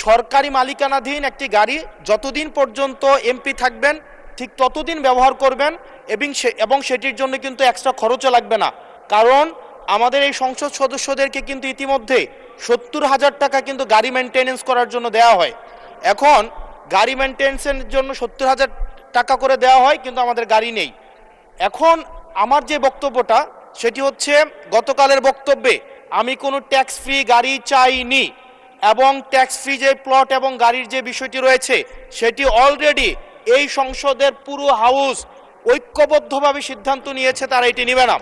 সরকারি মালিকানাধীন একটি গাড়ি যতদিন পর্যন্ত এমপি থাকবেন ঠিক ততদিন ব্যবহার করবেন এবং সেটির জন্য কিন্তু এক্সট্রা খরচও লাগবে না। কারণ আমাদের এই সংসদ সদস্যদেরকে কিন্তু ইতিমধ্যে 70,000 টাকা কিন্তু গাড়ি মেনটেনেন্স করার জন্য দেওয়া হয়। এখন গাড়ি মেনটেনেন্সের জন্য 70,000 টাকা করে দেওয়া হয়, কিন্তু আমাদের গাড়ি নেই। এখন আমার যে বক্তব্যটা সেটি হচ্ছে, গতকালের বক্তব্যে আমি কোনো ট্যাক্স ফ্রি গাড়ি চাইনি, এবং ট্যাক্স ফ্রি যে প্লট এবং গাড়ির যে বিষয়টি রয়েছে সেটি অলরেডি এই সংসদের পুরো হাউস ঐক্যবদ্ধভাবে সিদ্ধান্ত নিয়েছে, তারা এটি নেবে না।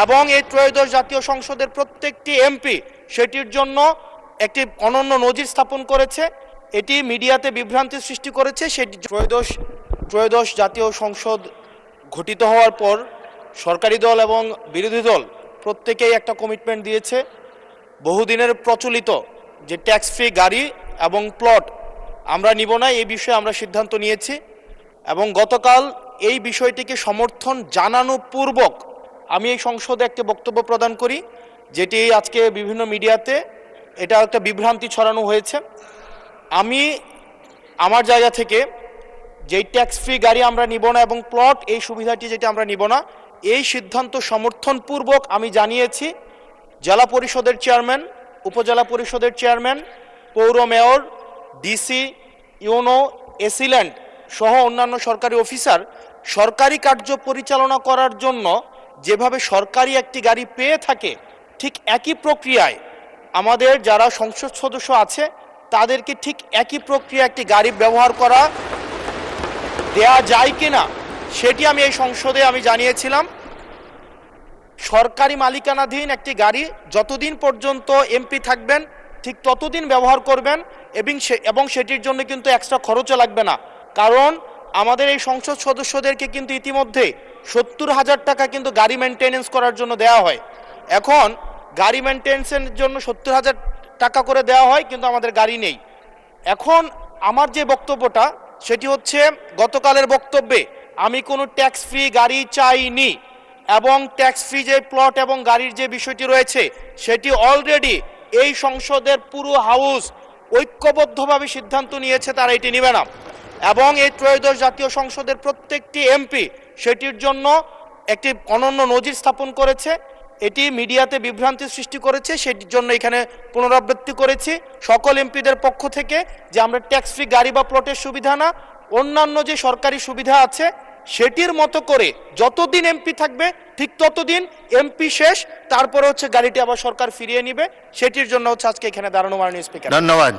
এবং এই ত্রয়োদশ জাতীয় সংসদের প্রত্যেকটি এমপি সেটির জন্য একটি অনন্য নজির স্থাপন করেছে। এটি মিডিয়াতে বিভ্রান্তি সৃষ্টি করেছে। সেটি ত্রয়োদশ জাতীয় সংসদ গঠিত হওয়ার পর সরকারি দল এবং বিরোধী দল প্রত্যেকেই একটা কমিটমেন্ট দিয়েছে, বহুদিনের প্রচলিত যে ট্যাক্স ফ্রি গাড়ি এবং প্লট আমরা নিব না, এই বিষয়ে আমরা সিদ্ধান্ত নিয়েছি। এবং গতকাল এই বিষয়টিকে সমর্থন জানানো পূর্বক আমি এই সংসদে একটি বক্তব্য প্রদান করি, যেটি আজকে বিভিন্ন মিডিয়াতে এটা একটা বিভ্রান্তি ছড়ানো হয়েছে। আমি আমার জায়গা থেকে যেই ট্যাক্স ফ্রি গাড়ি আমরা নিব না এবং প্লট এই সুবিধাটি যেটা আমরা নিব না, এই সিদ্ধান্ত সমর্থনপূর্বক আমি জানিয়েছি জেলা পরিষদের চেয়ারম্যান, উপজেলা পরিষদের চেয়ারম্যান, পৌর মেয়র, ডিসি, ইউনো, এসিল্যান্ড সহ অন্যান্য সরকারি অফিসার সরকারি কার্য পরিচালনা করার জন্য যেভাবে সরকারি একটি গাড়ি পেয়ে থাকে, ঠিক একই প্রক্রিয়ায় আমাদের যারা সংসদ সদস্য আছে তাদেরকে ঠিক একই প্রক্রিয়া একটি গাড়ি ব্যবহার করা দেয়া যায় কিনা সেটি আমি এই সংসদে আমি জানিয়েছিলাম। সরকারি মালিকানাধীন একটি গাড়ি যতদিন পর্যন্ত এমপি থাকবেন ঠিক ততদিন ব্যবহার করবেন এবং সেটির জন্য কিন্তু এক্সট্রা খরচও লাগবে না। কারণ আমাদের এই সংসদ সদস্যদেরকে কিন্তু ইতিমধ্যে 70,000 টাকা কিন্তু গাড়ি মেনটেনেন্স করার জন্য দেওয়া হয়। এখন গাড়ি মেনটেনেন্সের জন্য 70,000 টাকা করে দেওয়া হয়, কিন্তু আমাদের গাড়ি নেই। এখন আমার যে বক্তব্যটা সেটি হচ্ছে, গতকালের বক্তব্যে আমি কোনো ট্যাক্স ফ্রি গাড়ি চাইনি, এবং ট্যাক্স ফ্রি যে প্লট এবং গাড়ির যে বিষয়টি রয়েছে সেটি অলরেডি এই সংসদের পুরো হাউস ঐক্যবদ্ধভাবে সিদ্ধান্ত নিয়েছে, তারা এটি নেবে না। এবং এই ত্রয়োদশ জাতীয় সংসদের প্রত্যেকটি এমপি সেটির জন্য একটি অনন্য নজির স্থাপন করেছে। এটি মিডিয়াতে বিভ্রান্তি সৃষ্টি করেছে, সেটির জন্য এখানে পুনরাবৃত্তি করেছি সকল এমপিদের পক্ষ থেকে যে আমরা ট্যাক্স ফ্রি গাড়ি বা প্লটের সুবিধা না, অন্যান্য যে সরকারি সুবিধা আছে সেটির মতো করে যতদিন এমপি থাকবে ঠিক ততদিন এমপি শেষ, তারপরে হচ্ছে গাড়িটি আবার সরকার ফিরিয়ে নিবে। সেটির জন্য হচ্ছে আজকে এখানে দাঁড়ানো। মাননীয় স্পিকার, ধন্যবাদ।